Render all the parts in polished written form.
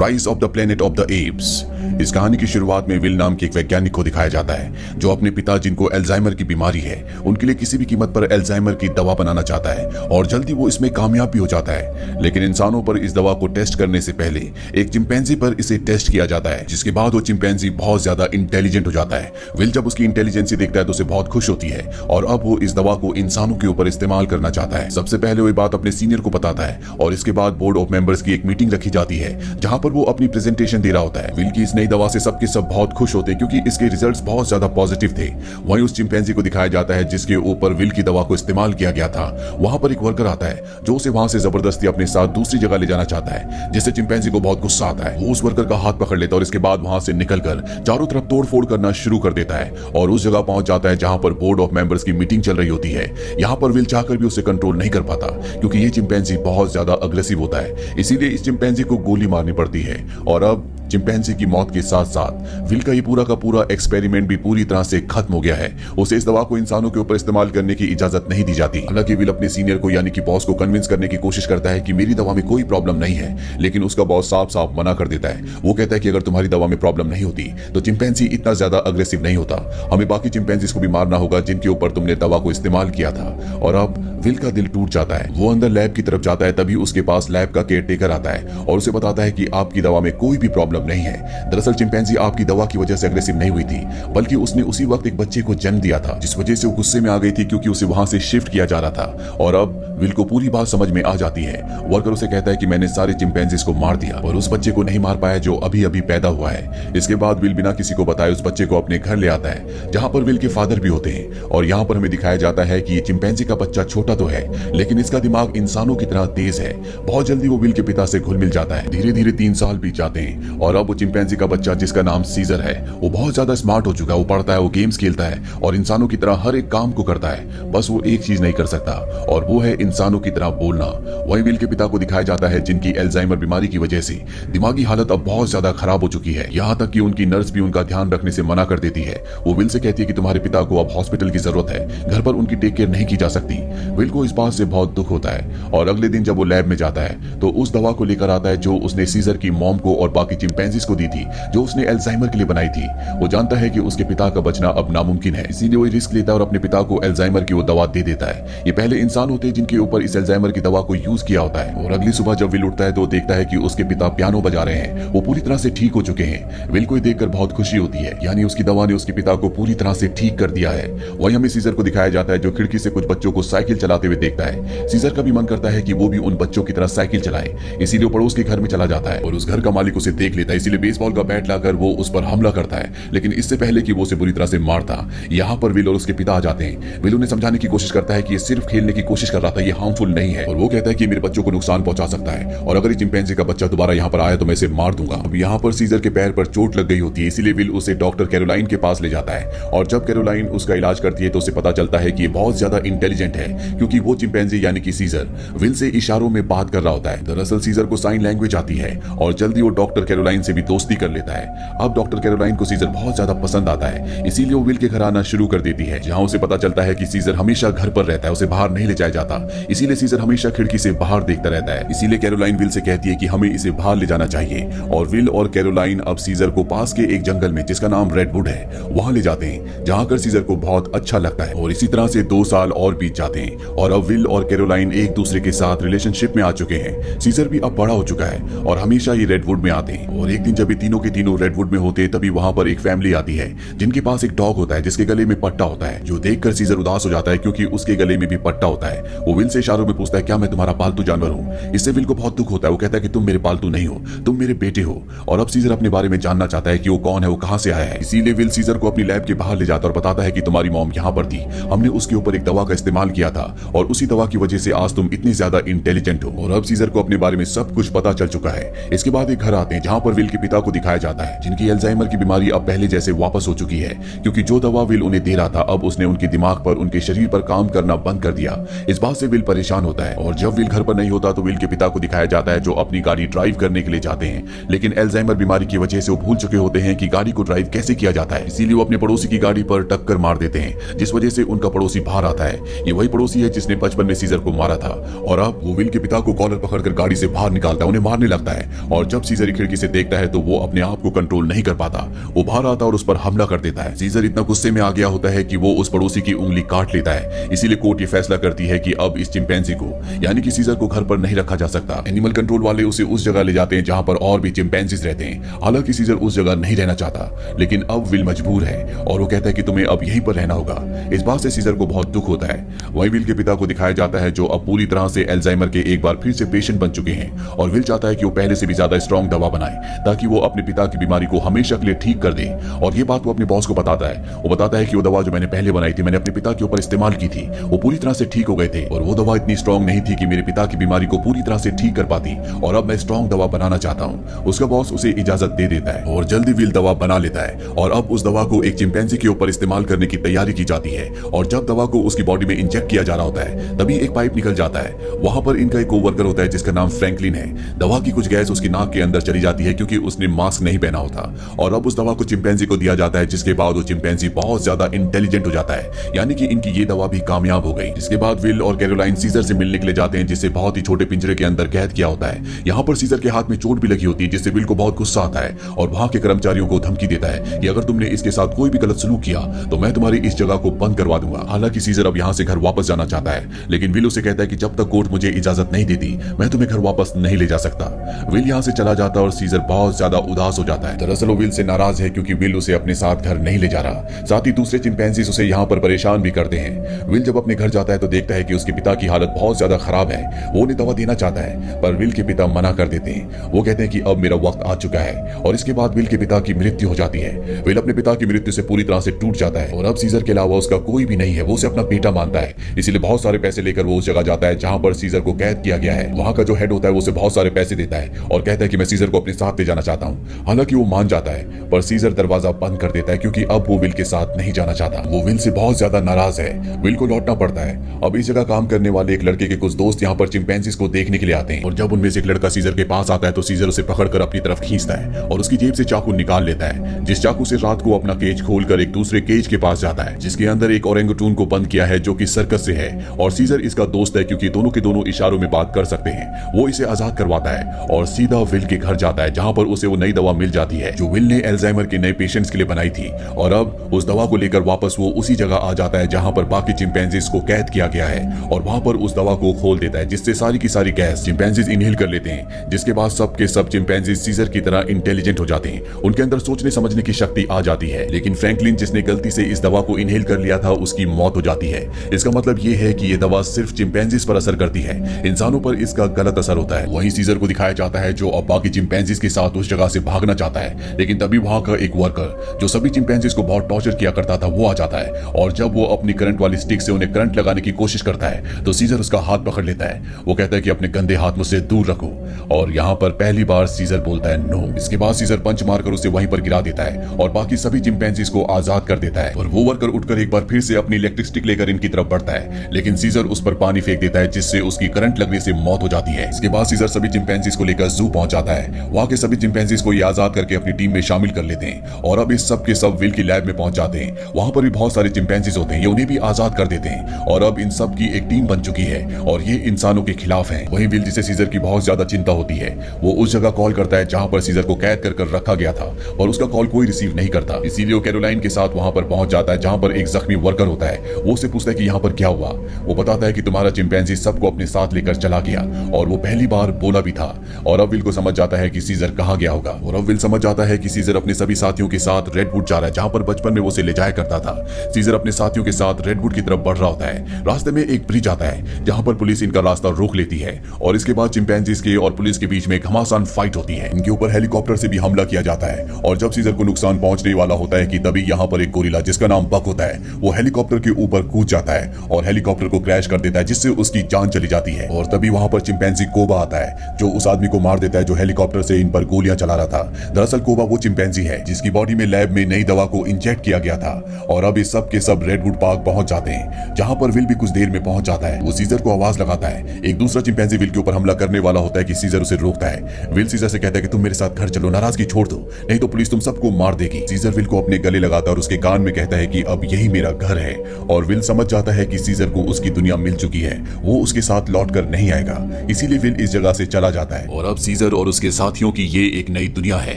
Rise of the planet of the apps. इस कहानी की शुरुआत में विल नाम के एक वैज्ञानिक को दिखाया जाता है जो अपने पिता जिनको अल्जाइमर की बीमारी है उनके लिए किसी भी कीमत पर अल्जाइमर की दवा बनाना चाहता है और जल्दी वो इसमें कामयाब भी हो जाता है। लेकिन इंसानों पर इस दवा को टेस्ट करने से पहले एक चिंपैंजी पर इसे टेस्ट किया जाता है, जिसके बाद वो चिंपैंजी बहुत ज्यादा इंटेलिजेंट हो जाता है। विल जब उसकी इंटेलिजेंसी देखता है तो उसे बहुत खुश होती है और अब वो इस दवा को इंसानों के ऊपर इस्तेमाल करना चाहता है। सबसे पहले वो बात अपने सीनियर को बताता है और इसके बाद बोर्ड ऑफ मेंबर्स की एक मीटिंग रखी जाती है जहां पर वो अपनी प्रेजेंटेशन दे रहा होता है। विल की इस नई दवा से सबके सब बहुत खुश होते हैं क्योंकि इसके रिजल्ट्स बहुत ज्यादा पॉजिटिव थे। वहीं उस चिंपैंजी को दिखाया जाता है जिसके ऊपर विल की दवा को इस्तेमाल किया गया था। वहां पर एक वर्कर आता है जो उसे वहां से जबरदस्ती अपने साथ दूसरी जगह ले जाना चाहता है, जिससे चिंपैंजी को बहुत गुस्सा आता है। वो उस वर्कर का हाथ पकड़ लेता है और इसके बाद वहां से निकलकर चारों तरफ तोड़फोड़ करना शुरू कर देता है और उस जगह पहुंच जाता है जहां पर बोर्ड ऑफ मेंबर्स की मीटिंग चल रही होती है। यहाँ पर विल चाहकर भी उसे कंट्रोल नहीं कर पाता क्योंकि ये चिंपैंजी बहुत ज्यादा अग्रेसिव होता है, इसीलिए इस चिंपैंजी को गोली मारनी पड़ती है। और अब चिंपैंजी की मौत के साथ साथ विल का ये पूरा का पूरा एक्सपेरिमेंट भी पूरी तरह से खत्म हो गया है। उसे इस दवा को इंसानों के ऊपर इस्तेमाल करने की इजाजत नहीं दी जाती। हालांकि विल अपने सीनियर को यानी कि बॉस को कन्विंस करने की कोशिश करता है कि मेरी दवा में कोई प्रॉब्लम नहीं है, लेकिन उसका बॉस साफ साफ मना कर देता है। वो कहता है कि अगर तुम्हारी दवा में प्रॉब्लम नहीं होती तो चिंपैंजी इतना ज्यादा अग्रेसिव नहीं होता। हमें बाकी चिंपैंजीज को भी मारना होगा जिनके ऊपर तुमने दवा को इस्तेमाल किया था। और अब विल का दिल टूट जाता है। वो अंदर लैब की तरफ जाता है, तभी उसके पास लैब का केयरटेकर आता है और उसे बताता है कि आपकी दवा में कोई भी प्रॉब्लम नहीं है। दरअसल चिंपैंजी आपकी दवा की वजह से अग्रेसिव नहीं हुई थी, बल्कि उसने उसी वक्त एक बच्चे को जन्म दिया था, जिस वजह से वो गुस्से में आ गई थी क्योंकि उसे वहां से शिफ्ट किया जा रहा था। और अब विल को पूरी बात समझ में आ जाती है। वर्कर उसे कहता है कि मैंने सारे चिंपैंजीज को मार दिया और उस बच्चे को नहीं मार पाया जो अभी अभी पैदा हुआ है। इसके बाद विल बिना किसी को बताए उस बच्चे को अपने घर ले आता है जहां पर विल के फादर भी होते हैं। और यहाँ पर हमें दिखाया जाता है कि ये चिंपैंजी का बच्चा छोटा तो है लेकिन इसका दिमाग इंसानों की तरह तेज है। बहुत जल्दी वो विल के पिता से घुल मिल जाता है। धीरे धीरे 3 साल बीत जाते हैं और अब वो चिंपैंजी का बच्चा जिसका नाम सीजर है वो बहुत ज्यादा स्मार्ट हो चुका है। वो पढ़ता है, वो गेम्स खेलता है और इंसानों की तरह हर एक काम को करता है। बस वो एक चीज नहीं कर सकता और वो है इंसानों की तरह बोलना। वही विल के पिता को दिखाया जाता है जिनकी अल्जाइमर बीमारी की वजह से दिमागी हालत अब बहुत ज्यादा खराब हो चुकी है। यहाँ तक कि उनकी नर्स भी उनका ध्यान रखने से मना कर देती है। वो विल से कहती है कि तुम्हारे पिता को अब हॉस्पिटल की जरूरत है, घर पर उनकी टेक केयर नहीं की जा सकती। विल को इस बात से बहुत दुख होता है और अगले दिन जब वो लैब में जाता है तो उस दवा को लेकर आता है जो उसने सीजर की मॉम को और बाकी चिंपैंजीज को दी थी, जो उसने अल्जाइमर के लिए बनाई थी। वो जानता है कि उसके पिता का बचना अब नामुमकिन है, इसीलिए वो रिस्क लेता है और अपने पिता को अल्जाइमर की वो दवा दे देता है। ये पहले इंसान होते हैं जिनके ऊपर इस अल्जाइमर की दवा को यूज किया होता है। और अगली सुबह जब विल उठता है तो देखता है कि उसके पिता पियानो बजा रहे हैं। वो पूरी तरह से ठीक हो चुके हैं। विल को देखकर बहुत खुशी होती है, यानी उसकी दवा ने उसके पिता को पूरी तरह से ठीक कर दिया है। वहीं हमें सीजर को दिखाया जाता है जो खिड़की से कुछ बच्चों को साइकिल चलाते हुए देखता है। सीजर का भी मन करता है कि वो भी उन बच्चों की तरह साइकिल चलाए, इसीलिए वो पड़ोस के घर में चला जाता है और उस घर का मालिक उसे देख लेता है, इसीलिए बेसबॉल का बैट लाकर वो उस पर हमला करता है। लेकिन इससे पहले कि वो उसे बुरी तरह से मारता, यहाँ पर विल और उसके पिता आ जाते हैं। विल उन्हें समझाने की कोशिश करता है कि ये सिर्फ खेलने की कोशिश कर रहा था, ये हार्मफुल नहीं है। और वो कहता है कि मेरे बच्चों को नुकसान पहुंचा सकता है और अगर ये चिंपैंजी का बच्चा दोबारा यहाँ पर आया तो मैं इसे मार दूंगा। अब यहाँ पर सीजर के पैर पर चोट लग गई होती है, इसीलिए विल उसे डॉक्टर कैरोलाइन के पास ले जाता है। और जब कैरोलाइन उसका इलाज करती है तो उसे पता चलता है कि ये बहुत ज्यादा इंटेलिजेंट है क्योंकि वो चिंपैंजी यानी कि सीजर विल से इशारों में बात कर रहा होता है। दरअसल सीजर को साइन लैंग्वेज आती है और जल्दी वो डॉक्टर कैरोलाइन से भी दोस्ती कर लेता है। अब डॉक्टर कैरोलाइन को सीजर बहुत ज्यादा पसंद आता है, इसीलिए वो विल के घर आना शुरू कर देती है, जहां उसे पता चलता है कि सीजर हमेशा घर पर रहता है, उसे बाहर नहीं ले जाया जाता। इसीलिए सीजर हमेशा खिड़की से बाहर देखता रहता है। इसीलिए कैरोलाइन विल से कहती है कि हमें इसे बाहर ले जाना चाहिए और विल और कैरोलाइन अब सीजर को पास के एक जंगल में जिसका नाम रेडवुड है वहां ले जाते हैं, जहां कर सीजर को बहुत अच्छा लगता है। और इसी तरह से 2 साल और बीत जाते हैं और अब विल और कैरोलाइन एक दूसरे के साथ रिलेशनशिप में आ चुके हैं। सीजर भी अब बड़ा हो चुका है और हमेशा ये रेडवुड में आते हैं। और एक दिन जब ये तीनों के तीनों रेडवुड में होते तभी वहां पर एक फैमिली आती है जिनके पास एक डॉग होता है जिसके गले में पट्टा होता है, जो देखकर सीजर उदास हो जाता है क्योंकि उसके गले में भी पट्टा होता है। वो विल से इशारों में पूछता है क्या मैं तुम्हारा पालतू जानवर हूँ। इससे विल को बहुत दुख होता है। वो कहता है कि तुम मेरे पालतू नहीं हो, तुम मेरे बेटे हो। और अब सीजर अपने बारे में जानना चाहता है कि वो कौन है, वो कहां से आया है। इसीलिए विल सीजर को अपनी लैब के बाहर ले जाता और बताता है कि तुम्हारी मॉम यहाँ पर थी, हमने उसके ऊपर एक दवा का इस्तेमाल किया था और उसी दवा की वजह से आज तुम इतनी ज्यादा इंटेलिजेंट हो। और अब सीजर को अपने बारे में सब कुछ पता चल चुका है। इसके बाद एक घर आते हैं जहां पर विल के पिता को दिखाया जाता है, जिनकी एल्जाइमर की बीमारी अब पहले जैसे वापस हो चुकी है, क्योंकि जो दवा विल उन्हें दे रहा था अब उसने उनके दिमाग पर, उनके शरीर पर काम करना बंद कर दिया। इस बात से विल परेशान होता है और जब विल घर पर नहीं होता तो विल के पिता को दिखाया जाता है जो अपनी गाड़ी ड्राइव करने के लिए जाते हैं, लेकिन एल्जाइमर बीमारी की वजह से वो भूल चुके होते हैं कि गाड़ी को ड्राइव कैसे किया जाता है। इसीलिए वो अपने पड़ोसी की गाड़ी पर टक्कर मार देते हैं, जिस वजह से उनका पड़ोसी बाहर आता है। ये वही पड़ोसी है जिसने बचपन में सीजर को मारा था और अब वो विल के पिता को कॉलर पकड़कर गाड़ी से बाहर निकालता है, उन्हें मारने लगता है। और जब सीजर खिड़की से देखता है तो वो अपने आप को कंट्रोल नहीं कर पाता, वो बाहर आता और उस पर हमला कर देता है। सीजर इतना गुस्से में आ गया होता है कि वो उस पड़ोसी की उंगली काट लेता है। इसीलिए कोर्ट ये फैसला करती है कि अब इस चिंपैंजी को यानी कि सीजर को घर पर नहीं रखा जा सकता। एनिमल कंट्रोल वाले उसे उस जगह ले जाते हैं जहां पर और भी चिंपैंजीज रहते हैं। हालांकि सीजर उस जगह नहीं रहना चाहता, लेकिन अब विल मजबूर है और वो कहता है कि तुम्हें अब यहीं पर रहना होगा। इस बात से सीजर को बहुत दुख होता है। वही विल के पिता को दिखाया जाता है जो अब पूरी तरह से एल्जाइमर के एक बार फिर से पेशेंट बन चुके हैं और विल चाहता है कि वो पहले से भी ज्यादा स्ट्रॉन्ग दवा बनाए ताकि वो अपने पिता की बीमारी को हमेशा के लिए ठीक कर दे। और ये बात वो अपने बॉस को बताता है। वो बताता है कि वो दवा जो मैंने पहले बनाई थी, मैंने अपने पिता के ऊपर इस्तेमाल की थी, वो पूरी तरह से ठीक हो गए थे और वो दवा इतनी स्ट्रॉन्ग नहीं थी कि मेरे पिता की बीमारी को पूरी तरह से ठीक कर पाती और अब मैं स्ट्रॉन्ग दवा बनाना चाहता हूँ। उसका बॉस उसे इजाजत दे देता है और जल्दी विल दवा बना लेता है और अब उस दवा को एक चिंपैंजी के ऊपर इस्तेमाल करने की तैयारी की जाती है। और जब दवा को उसकी बॉडी में इंजेक्ट किया जा रहा होता है तभी एक पाइप निकल जाता है। वहां पर इनका एक कोवर्कर होता है जिसका नाम फ्रैंकलिन है। दवा की कुछ गैस उसकी नाक के अंदर चली जाती है क्योंकि उसने मास्क नहीं पहना होता और अब उस दवा को चिंपैंजी को दिया जाता है, जिसके बाद वो चिंपैंजी बहुत ज्यादा इंटेलिजेंट हो जाता है, यानी कि इनकी ये दवा भी कामयाब हो गई। इसके बाद विल और कैरोलाइन सीजर से मिलने के लिए जाते हैं जिसे बहुत ही छोटे पिंजरे के अंदर कैद किया होता है। यहाँ पर सीजर के हाथ में चोट भी लगी होती है जिससे विल को बहुत गुस्सा आता है और वहां के कर्मचारियों को धमकी देता है कि अगर तुमने इसके साथ कोई भी गलत सलूक किया तो मैं तुम्हारी इस जगह को बंद करवा दूंगा। हालांकि सीजर अब यहाँ से घर वापस जाना चाहता है, लेकिन विल उसे कहता है कि जब तक कोर्ट मुझे इजाजत नहीं देती मैं तुम्हें घर वापस नहीं ले जा सकता। विल यहाँ से चला जाता है और सीजर बहुत ज्यादा उदास हो जाता है। दरअसल वो विल से नाराज है क्योंकि विल उसे अपने साथ घर नहीं ले जा रहा। साथ ही दूसरे चिंपैंजीज उसे यहाँ पर परेशान भी करते हैं। विल जब अपने घर जाता है तो देखता है कि उसके पिता की हालत बहुत ज्यादा खराब है। वो उन्हें दवा देना चाहता है पर विल के पिता मना कर देते हैं। वो कहते हैं कि अब मेरा वक्त आ चुका है और इसके बाद विल के पिता की मृत्यु हो जाती है। विल अपने पिता की मृत्यु से पूरी तरह से टूट जाता है और अब सीजर के अलावा उसका कोई भी नहीं है। वो उसे अपना बेटा मानता है, इसीलिए बहुत सारे पैसे लेकर वो उस जगह जाता है जहां पर सीजर को कैद किया गया है। वहां का जो हेड होता है वो उसे बहुत सारे पैसे देता है और कहता है कि मैं सीजर को अपने साथ ले जाना चाहता हूँ। हालांकि वो मान जाता है पर सीजर दरवाजा बंद कर देता है क्योंकि अब वो विल के साथ नहीं जाना चाहता। वो विल से बहुत ज्यादा नाराज है। विल को लौटना पड़ता है। अब इस जगह काम करने वाले एक लड़के के कुछ दोस्त यहाँ पर चिंपैंजीज को देखने के लिए आते हैं और जब उनमें से एक लड़का सीजर के पास आता है तो सीजर उसे पकड़कर अपनी तरफ खींचता है और उसकी जेब से चाकू निकाल लेता है, जिस चाकू से रात को अपना केज खोलकर एक दूसरे केज के पास जाता है जिसके अंदर एक ओरेंगुटून को बंद किया है जो कि सर्कस से है और सीजर इसका दोस्त है क्योंकि दोनों के दोनों इशारों में बात कर सकते हैं। वो इसे आजाद करवाता है और सीधा विल के घर जाता है जहां पर उसे वो नई दवा मिल जाती है जो विल ने एल्जाइमर के नए पेशेंट्स के लिए बनाई थी। और अब उस दवा को लेकर वापस वो उसी जगह आ जाता है जहां पर बाकी चिंपैंजीज को कैद किया गया है और वहां पर उस दवा को खोल देता है जिससे सारी की सारी गैस चिंपैंजीज इनहेल कर लेते हैं, जिसके बाद सब के सब चिंपैंजीज सीजर की तरह इंटेलिजेंट हो जाते हैं। उनके अंदर सोचने समझने की शक्ति आ जाती है। लेकिन फ्रैंकलिन जिसने गलती से इस दवा को इनहेल कर लिया था उसकी मौत हो जाती है। इसका मतलब ये है कि ये दवा सिर्फ चिंपैंजीज पर असर करती है, इंसानों पर इसका गलत असर होता है। वहीं सीजर को दिखाया जाता है जो अब बाकी चिंपैंजीज के साथ उस जगह से भागना चाहता है, लेकिन तभी वहां का एक वर्कर जो सभी चिंपैंजीज को बहुत टॉर्चर किया करता था वो आ जाता है और जब वो अपनी करंट वाली स्टिक से उन्हें करंट लगाने की कोशिश करता है तो सीजर उसका हाथ पकड़ लेता है। वो कहता है कि अपने गंदे हाथ मुझसे दूर रखो और यहाँ पर पहली बार सीजर बोलता है नो। इसके बाद सीजर पंच मारकर उसे वहीं पर गिरा देता है और बाकी सभी चिंपैंजीज को आजाद कर देता है और वो वर्कर उठकर एक बार फिर से अपनी इलेक्ट्रिक स्टिक लेकर इनकी तरफ बढ़ता है, लेकिन सीजर उस पर पानी फेंक देता है जिससे उसकी करंट लगने से मौत हो जाती है। इसके बाद सीजर सभी चिंपैंजीज को लेकर जू पहुंच जाता है। वहां के सभी चिंपैंजीज को ये आजाद करके अपनी टीम में शामिल कर लेते हैं और अब इस सब के सब विल की लैब में पहुंच जाते हैं। वहां पर भी बहुत सारे चिंपैंजीज होते हैं, ये उन्हें भी आजाद कर देते हैं और अब इन सब की एक टीम बन चुकी है और ये इंसानों के खिलाफ है। वहीं विल जिसे सीजर की बहुत ज्यादा चिंता होती है वो उस जगह कॉल करता है जहां पर सीजर को कैद कर रखा गया था और उसका कॉल कोई रिसीव नहीं करता। इसीलिए वो कैरोलाइन के साथ वहां पर पहुंच जाता है जहां पर एक जख्मी वर्कर होता है। वो उसे पूछता है कि यहाँ पर क्या हुआ। वो बताता है कि तुम्हारा चिंपैंजी सबको अपने साथ लेकर चला गया और वो पहली बार बोला भी था। और अब विल को समझ जाता है कि सीजर कहाँ गया होगा और अब विल समझ जाता है कि सीजर अपने सभी साथियों के साथ रेडवुड जा रहा है जहां पर बचपन में वो उसे ले जाया करता था। सीजर अपने साथियों के साथ रेडवुड की तरफ बढ़ रहा होता है। रास्ते में एक ब्रिज आता है जहां पर पुलिस इनका रास्ता रोक लेती है और इसके बाद चिंपैंजीज के और पुलिस के बीच में एक घमासान फाइट होती है। इनके ऊपर हेलीकॉप्टर से भी हमला किया जाता है और जब सीजर को नुकसान पहुंचने वाला होता है कि तभी यहाँ पर एक गोरिल्ला जिसका नाम बक होता है वो हेलीकॉप्टर के ऊपर कूद जाता है और हेलीकॉप्टर को क्रैश कर देता है जिससे उसकी जान चली जाती है। और तभी वहां पर चिंपैंजी कोबा आता है जो उस आदमी को मार देता है जो हेलीकॉप्टर से इन पर गोलियां चला रहा था। दरअसल कोबा वो चिंपैंजी है जिसकी बॉडी में लैब में नई दवा को इंजेक्ट किया गया था और अब ये सब के सब रेडवुड पार्क पहुंच जाते हैं, जहां पर विल भी कुछ देर में पहुंच जाता है। वो सीजर को आवाज लगाता है। एक दूसरा चिंपैंजी विल के ऊपर हमला करने वाला होता है कि सीजर उसे रोकता है। विल सीजर से कहता है कि तुम मेरे साथ घर चलो, नाराजगी छोड़ दो, नहीं तो पुलिस तुम सबको मार देगी। सीजर विल को अपने गले लगाता है और उसके कान में कहता है कि अब यही मेरा घर है। और विल समझ जाता है कि सीजर को उसकी दुनिया मिल चुकी है, वो उसके साथ लौट कर नहीं आएगा, इसीलिए विल इस जगह से चला जाता है। और अब सीजर और उसके साथियों की ये एक नई दुनिया है।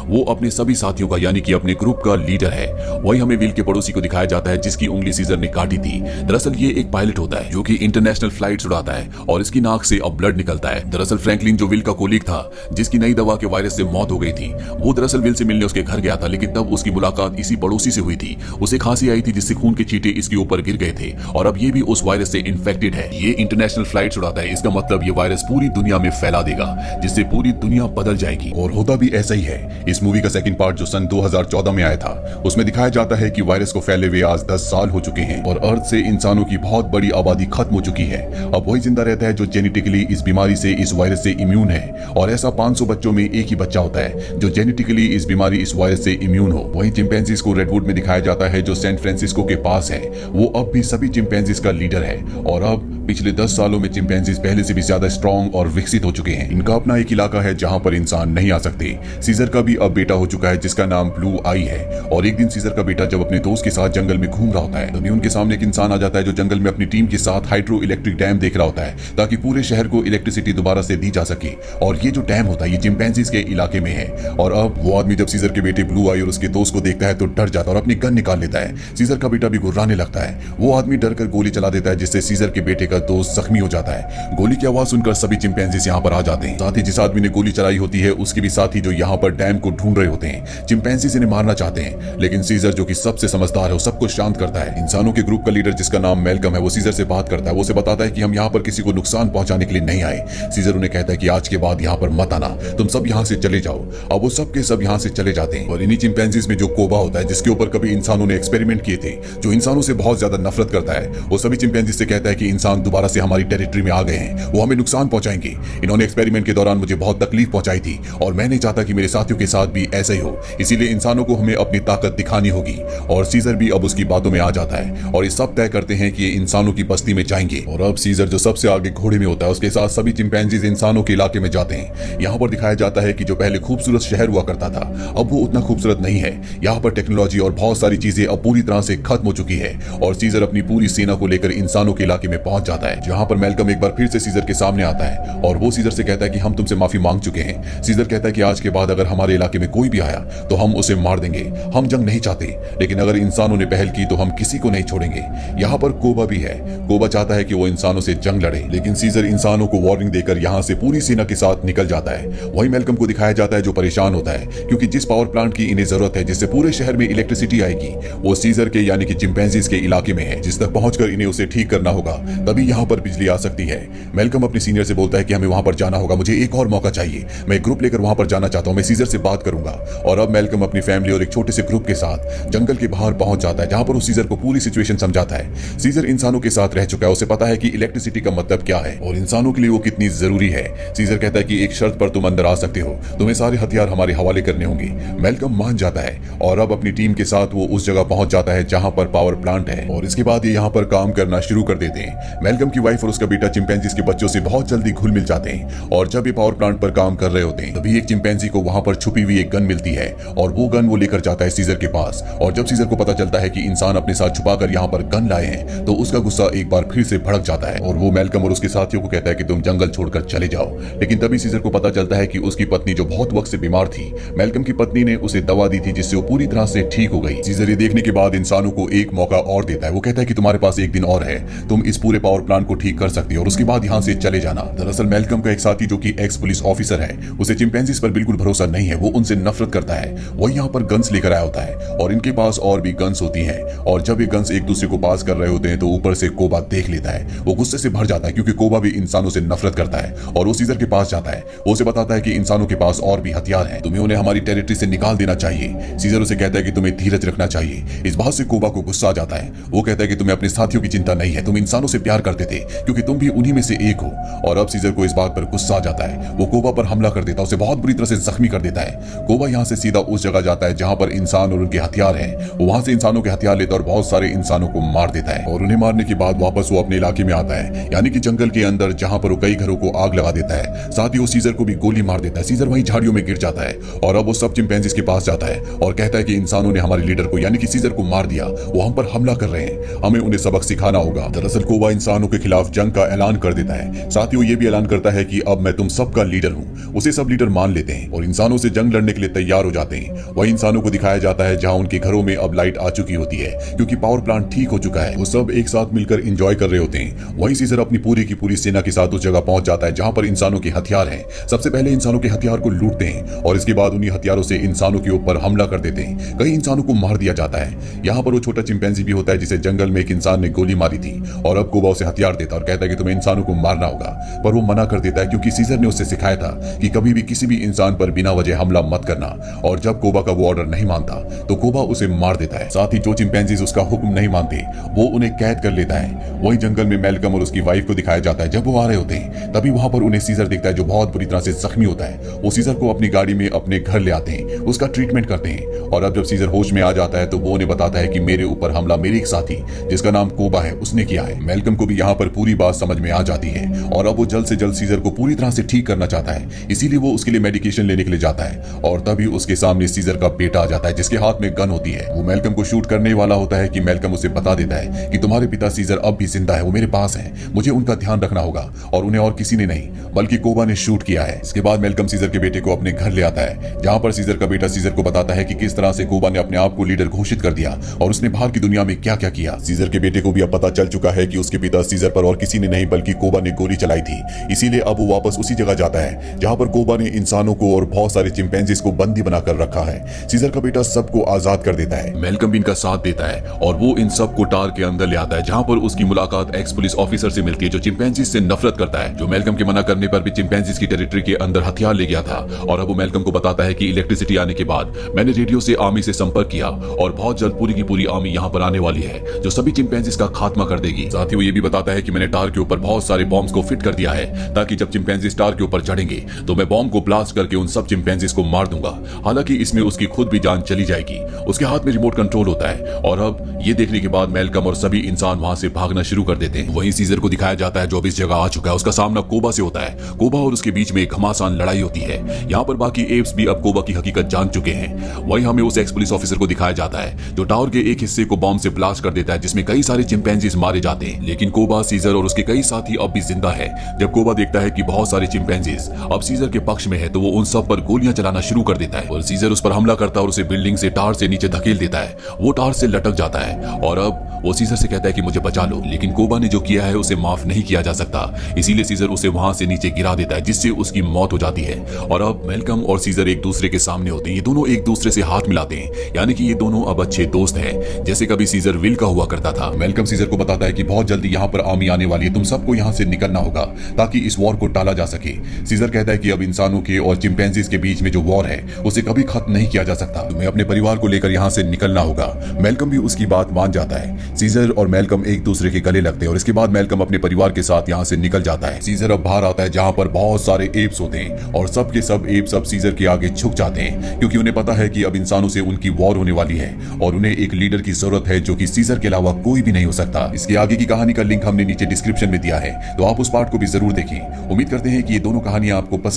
वो अपने सभी साथियों का यानी कि अपने ग्रुप का लीडर है। वही हमें विल के पड़ोसी को दिखाया जाता है जिसकी उंगली सीजर ने काटी थी। दरअसल ये एक पायलट होता है जो कि इंटरनेशनल फ्लाइट्स उड़ाता है और इसकी नाक से अब ब्लड निकलता है। दरअसल फ्रैंकलिन जो विल का कोलीग था जिसकी नई दवा के वायरस से मौत हो गई थी, वो दरअसल विल से मिलने उसके घर गया था, लेकिन तब उसकी मुलाकात इसी पड़ोसी से हुई थी। उसे खांसी आई थी जिससे खून के छींटे इसके ऊपर गिर गए थे और अब ये भी उस वायरस से इन्फेक्टेड है। ये इंटरनेशनल फ्लाइट्स उड़ाता है, इसका मतलब ये वायरस पूरी दुनिया में फैला देगा जिससे पूरी दुनिया बदल जाएगी। और होता भी ऐसा ही है। इस मूवी का सेकंड पार्ट जो सन 2014 में आया था उसमें दिखाया जाता है कि वायरस को फैले हुए आज 10 साल हो चुके हैं और अर्थ से इंसानों की बहुत बड़ी आबादी खत्म हो चुकी है। अब वही जिंदा रहता है जो जेनेटिकली इस बीमारी से, इस वायरस से इम्यून है और ऐसा 500 बच्चों में एक ही बच्चा होता है जो जेनेटिकली इस बीमारी, इस वायरस से इम्यून हो। वही चिंपैंजीज को रेडवुड में दिखाया जाता है जो सैन फ्रांसिस्को के पास है। वो अब भी सभी चिंपैंजीज का लीडर है और अब पिछले 10 सालों में चिंपैंजीज पहले से भी ज्यादा स्ट्रॉन्ग और विकसित हो चुके हैं। इनका अपना एक इलाका है जहां पर इंसान नहीं आ सकते। सीजर का भी अब बेटा हो चुका है जिसका नाम ब्लू आई है। और एक दिन सीजर का बेटा जब अपने दोस्त के साथ जंगल में घूम रहा होता है तभी उनके सामने एक इंसान आ जाता है जो जंगल में अपनी टीम के साथ हाइड्रो इलेक्ट्रिक डैम देख रहा होता है ताकि पूरे शहर को इलेक्ट्रिसिटी दोबारा से दी जा सके। और ये जो डैम होता है ये चिंपैंजीज के इलाके में है। और अब वो आदमी जब सीजर के बेटे ब्लू आई और उसके दोस्त को देखता है तो डर जाता है और अपनी गन निकाल लेता है। सीजर का बेटा भी गुर्राने लगता है। वो आदमी डर कर गोली चला देता है जिससे सीजर के बेटे का दोस्त जख्मी हो जाता है। गोली की आवाज सुनकर सभी चिंपैंजीज यहाँ पर आ जाते हैं। साथ ही जिस आदमी ने गोली चलाई होती है उसके भी साथी जो यहाँ पर डैम को ढूंढ रहे होते हैं। चिंपैंजीज इन्हें मारना चाहते हैं लेकिन सीजर जो कि सबसे समझदार है वो सबको शांत करता है। इंसानों के ग्रुप का लीडर जिसका नाम मेलकम है वो सीजर से बात करता है। वो उसे बताता है कि हम यहाँ पर किसी को नुकसान पहुंचाने के लिए नहीं आए। सीजर उन्हें कहता है कि आज के बाद यहाँ पर मत आना, तुम सब यहाँ से चले जाओ। अब वो सब के सब यहाँ से चले जाते हैं। और इन्हीं चिंपैंजीज में जो कोबा होता है जिसके ऊपर कभी इंसानों ने एक्सपेरिमेंट किए थे, जो इंसानों से बहुत ज्यादा नफरत करता है, वो सभी चिंपैंजीज से कहता है कि इंसान दोबारा से हमारी टेरिटरी में आ गए हैं, वो हमें नुकसान पहुंचाएंगे। इन्होंने एक्सपेरिमेंट के दौरान मुझे बहुत तकलीफ पहुंचाई थी और मैं नहीं चाहता कि मेरे साथियों के साथ भी ऐसा ही हो, इसीलिए इंसानों को हमें अपनी ताकत दिखानी होगी। और सीजर भी अब उसकी बातों में आ जाता है और ये सब तय करते हैं कि ये इंसानों की बस्ती में जाएंगे। और अब सीजर जो सबसे आगे घोड़े में होता है उसके साथ सभी चिंपैंजीज इंसानों के इलाके में जाते हैं। यहाँ पर दिखाया जाता है कि जो पहले खूबसूरत शहर हुआ करता था अब वो उतना खूबसूरत नहीं है। यहाँ पर टेक्नोलॉजी और बहुत सारी चीजें अब पूरी तरह से खत्म हो चुकी है और सीजर अपनी पूरी सेना को लेकर इंसानों के इलाके में पहुंच जाता है, जहाँ पर मेलकम एक बार फिर से सीजर के सामने आता है और वो सीजर से कहता है कि हम तुमसे माफी मांग चुके हैं। सीजर कहता है कि आज के बाद अगर हमारे इलाके में कोई भी आया तो हम उसे मार देंगे। हम जंग नहीं चाहते, लेकिन अगर इंसानों ने पहल की तो हम किसी को नहीं छोड़ेंगे। यहाँ पर कोबा भी है। कोबा चाहता है कि वो इंसानों से जंग लड़े, लेकिन सीजर इंसानों को वार्निंग देकर यहाँ से पूरी सेना के साथ निकल जाता है। वही मेलकम को दिखाया जाता है जो परेशान होता है क्योंकि जिस पावर प्लांट की इन्हें जरूरत है जिससे पूरे शहर में इलेक्ट्रिसिटी आएगी वो सीजर के यानी कि चिंपैंजीज के इलाके में है, जिस तक पहुंचकर इन्हें उसे ठीक करना होगा, तभी यहाँ पर बिजली आ सकती है। मेलकम अपने सीनियर से बोलता है कि हमें वहां पर जाना होगा, मुझे एक और मौका चाहिए, मैं एक ग्रुप लेकर वहां पर जाना चाहता हूं, मैं सीजर से बात करूंगा। और अब मेलकम अपनी फैमिली और एक छोटे से ग्रुप के साथ जंगल के बाहर पहुंच जाता है जहां पर वो सीजर को पूरी सिचुएशन समझाता है। सीजर इंसानों के साथ रह चुका है, उसे पता है कि इलेक्ट्रिसिटी का मतलब क्या है और इंसानों के लिए वो कितनी जरूरी है। सीजर कहता है कि एक शर्त पर तुम अंदर आ सकते हो, तुम्हें सारे हथियार हमारे हवाले करने होंगे। मेलकम मान जाता है और अब अपनी टीम के साथ वो उस जगह पहुंच जाता है जहां पर पावर प्लांट है और इसके बाद ये यहाँ पर काम करना शुरू कर देते हैं। मेलकम की वाइफ और उसका बेटा चिंपैंजीज के बच्चों से बहुत जल्दी घुल मिल जाते हैं और जब ये पावर प्लांट पर काम कर रहे होते हैं तभी एक चिंपैंजी को वहां पर छुपी हुई एक गन मिलती है और वो गन वो लेकर जाता है सीजर के पास। और जब सीजर को पता चलता है कि इंसान अपने साथ छुपाकर यहाँ पर गन लाए हैं तो उसका गुस्सा एक बार फिर से भड़क जाता है और वो मेलकम और उसके साथियों को कहता है कि तुम जंगल छोड़कर चले जाओ। लेकिन तभी सीजर को पता चलता है कि उसकी पत्नी जो बहुत वक्त से बीमार थी, मेलकम की पत्नी ने उसे दवा दी थी जिससे वो पूरी तरह से ठीक हो गई। सीजर ये देखने के बाद इंसानों को एक मौका और देता है। वो कहता है कि तुम्हारे पास एक दिन और है, तुम इस पूरे पावर प्लांट को ठीक कर सकती हो और उसके बाद यहाँ से चले जाना। दरअसल मेलकम का एक साथी जो कि एक्स पुलिस ऑफिसर है उसे चिंपैंजीज पर बिल्कुल भरोसा नहीं है, वो उनसे नफरत करता है। वो यहाँ पर गन्स लेकर आया होता है और इनके पास और भी गन्स होती हैं और जब ये गन्स एक दूसरे को पास कर रहे होते हैं तो ऊपर से कोबा देख लेता है। वो गुस्से से भर जाता है क्योंकि कोबा भी इंसानों से नफरत करता है और वो सीजर के पास जाता है। वो उसे बताता है कि इंसानों के पास और भी हथियार हैं, तुम्हें उन्हें हमारी टेरिटरी से निकाल देना चाहिए। सीजर उसे कहता है कि तुम्हें धीरज रखना चाहिए। इस बात से कोबा को गुस्सा आ जाता है। वो कहता है कि तुम्हें अपने साथियों की चिंता नहीं है, तुम इंसानों से प्यार करते थे क्योंकि तुम भी उन्हीं में से एक हो। और अब सीजर को इस बात पर गुस्सा आ जाता है। वो कोबा पर हमला कर देता है, उसे बहुत बुरी तरह से जख्मी कर देता है। कोबा यहाँ से सीधा उस जगह जाता है जहाँ पर इंसान और उनके हथियार हैं। वो वहाँ से इंसानों के हथियार लेता है और बहुत सारे इंसानों को मार देता है। और उन्हें मारने के बाद वापस वो अपने इलाके में आता है, यानी कि जंगल के अंदर, जहाँ पर वो कई घरों को आग लगा देता है। साथ ही वो सीजर को भी गोली मार देता है। सीजर वहीं झाड़ियों में गिर जाता है और अब वो सब चिंपैंजीज के पास जाता है और कहता है कि इंसानों ने हमारे लीडर को यानी कि सीजर को मार दिया, वो हम पर हमला कर रहे हैं, हमें उन्हें सबक सिखाना होगा। दरअसल कोबा इंसानों के खिलाफ जंग का ऐलान कर देता है। साथ ही वो ये भी ऐलान करता है कि अब मैं तुम सबका लीडर हूँ। उसे सब लीडर मान लेते हैं और इंसानों से जंग लड़ने के लिए तैयार हो जाते हैं। वही इंसानों को दिखाया जाता है जहाँ उनके घरों में अब लाइट आ चुकी होती है क्योंकि पावर प्लांट ठीक हो चुका है। वो सब एक साथ मिलकर एंजॉय कर रहे होते हैं। वहीं सीजर अपनी पूरी की पूरी सेना के साथ उस जगह पहुंच जाता है जहाँ पर इंसानों के हथियार हैं। सबसे पहले इंसानों के हथियार को लूटते हैं और इसके बाद उन्हीं हथियारों से इंसानों के ऊपर हमला कर देते हैं। कई इंसानों को मार दिया जाता है। यहाँ पर वो छोटा चिंपैंजी भी होता है जिसे जंगल में एक इंसान ने गोली मारी थी और अब कोबा उसे हथियार देता और कहता है कि तुम्हें इंसानों को मारना होगा, पर वो मना कर देता है क्योंकि सीजर ने उसे सिखाया था कि कभी भी किसी भी इंसान पर बिना वजह हमला मत करना। और जब कोबा का वो ऑर्डर नहीं मानता तो कोबा उसे मार देता है। साथ ही जो चिंपैंजीज उसका हुक्म नहीं मानते वो उन्हें कैद कर लेता है। वहीं जंगल में मैल्कम और उसकी वाइफ को दिखाया जाता है। जब वो आ रहे होते हैं तभी वहां पर उन्हें सीजर दिखता है जो बहुत बुरी तरह से जख्मी होता है। वो सीजर को अपनी गाड़ी में अपने घर ले आते हैं, उसका ट्रीटमेंट करते हैं और अब जब सीजर होश में आ जाता है तो वो उन्हें बताता है कि मेरे ऊपर हमला मेरे एक साथी जिसका नाम कोबा है उसने किया है। मैल्कम को भी यहाँ पर पूरी बात समझ में आ जाती है और अब वो जल्द से जल्द सीजर को पूरी तरह से ठीक करना चाहता है, इसीलिए वो उसके लिए मेडिकेशन लेने के लिए जाता है। और तभी उसके सामने सीजर का बेटा आ जाता है जिसके हाथ में गन होती है। वो मैल्कम को शूट करने वाला होता है कि मैल्कम उसे बता देता है कि तुम्हारे पिता सीजर अब भी जिंदा है, वो मेरे पास है, मुझे उनका ध्यान रखना होगा। और उन्हें और किसी ने नहीं बल्कि कोबा ने शूट किया है। इसके बाद मैल्कम सीजर के बेटे को अपने घर ले आता है जहाँ पर सीजर का बेटा सीजर को बताता है कि किस तरह से कोबा ने अपने आप को लीडर घोषित कर दिया और उसने बाहर की दुनिया में क्या क्या किया। सीजर के बेटे को भी अब पता चल चुका है कि उसके पिता सीजर पर और किसी ने नहीं बल्कि कोबा ने गोली चलाई थी, इसीलिए अब वो वापस उसी जगह जाता है जहाँ पर कोबा ने इंसानों को और बहुत सारे चिंपैंजीज को बंदी बनाकर रखा है। सीजर का बेटा सबको आजाद कर देता है। मैल्कम भी इनका साथ देता है और वो इन सबको टार के अंदर ले आता है जहाँ पर उसकी मुलाकात एक्स पुलिस ऑफिसर से मिलती है जो चिंपैंजीज से नफरत करता है, जो मैल्कम के मना करने पर भी चिंपैंजीज की टेरिटरी के अंदर हथियार ले गया था। और अब वो मैल्कम को बताता है कि इलेक्ट्रिसिटी आने के बाद मैंने रेडियो से आर्मी से संपर्क किया और बहुत जल्द पूरी की पूरी आर्मी यहाँ पर आने वाली है जो सभी चिंपैंजीज का खात्मा कर देगी। साथ ही वो ये भी बताता है कि मैंने टार के ऊपर बहुत सारे बॉम्ब्स को फिट कर दिया है ताकि जब चिंपैंजीज टार के ऊपर चढ़ेंगे तो मैं बॉम्ब को ब्लास्ट करके उन सब चिंपैंजीज को मार दूंगा। हालांकि इसमें उसकी खुद भी जान चली जाएगी। उसके हाथ में रिमोट कंट्रोल होता है और अब ये देखने के बाद मैल्कम और सभी इंसान वहां से भागना शुरू कर देते हैं। वहीं सीजर को दिखाया जाता है जो अब इस जगह आ चुका है। उसका सामना कोबा से होता है। कोबा और उसके बीच में एक घमासान लड़ाई होती है। यहाँ पर बाकी एप्स भी अब कोबा की हकीकत जान चुके हैं। वहीं हमें उस एक्स पुलिस ऑफिसर को दिखाया जाता है जो टावर के एक हिस्से को बॉम्ब से ब्लास्ट कर देता है जिसमें कई सारे चिंपैंजीज मारे जाते हैं। लेकिन कोबा, सीजर और उसके कई साथी अब भी जिंदा है। जब कोबा देखता है कि बहुत सारे चिंपैंजीज अब सीजर के पक्ष में है तो वो उन सब पर गोलियां चलाना शुरू कर देता है और सीजर उस पर हमला करता है और उसे बिल्डिंग से टार से नीचे धकेल देता है। वो टार से लटक जाता है और अब वो सीजर से कहता है कि मुझे बचा लो, लेकिन कोबा ने जो किया है उसे माफ नहीं किया जा सकता, इसीलिए सीजर उसे वहां से नीचे गिरा देता है जिससे उसकी मौत हो जाती है। और अब मैल्कम और सीजर एक दूसरे के सामने होते हैं। ये दोनों एक दूसरे से हाथ मिलाते हैं, यानी कि ये दोनों अब अच्छे दोस्त हैं जैसे कभी सीजर विल का हुआ करता था। मैल्कम सीजर को बताता है कि बहुत जल्दी यहाँ पर आर्मी आने वाली है, तुम सबको यहाँ से निकलना होगा ताकि इस वॉर को टाला जा सके। सीजर कहता है कि अब इंसानों के और चिंपैंजीज के बीच में जो वॉर है उसे कभी खत्म नहीं किया जा सकता, तुम्हें अपने परिवार को लेकर यहाँ से निकलना होगा। मैल्कम भी उसकी बात मान जाता है। सीजर और मैल्कम एक दूसरे के गले लगते हैं और इसके बाद मैल्कम अपने परिवार के साथ यहाँ से निकल जाता है। सीजर अब बाहर आता है जहाँ पर बहुत सारे एप्स होते हैं और सब के सब एप्स अब सीजर के आगे झुक जाते हैं क्योंकि उन्हें पता है कि अब इंसानों से उनकी वॉर होने वाली है और उन्हें एक लीडर की जरूरत है जो कि सीजर के अलावा कोई भी नहीं हो सकता। इसके आगे की कहानी का लिंक हमने नीचे डिस्क्रिप्शन में दिया है, तो आप उस पार्ट को भी जरूर देखें। उम्मीद करते हैं कि ये दोनों कहानियां आपको पसंद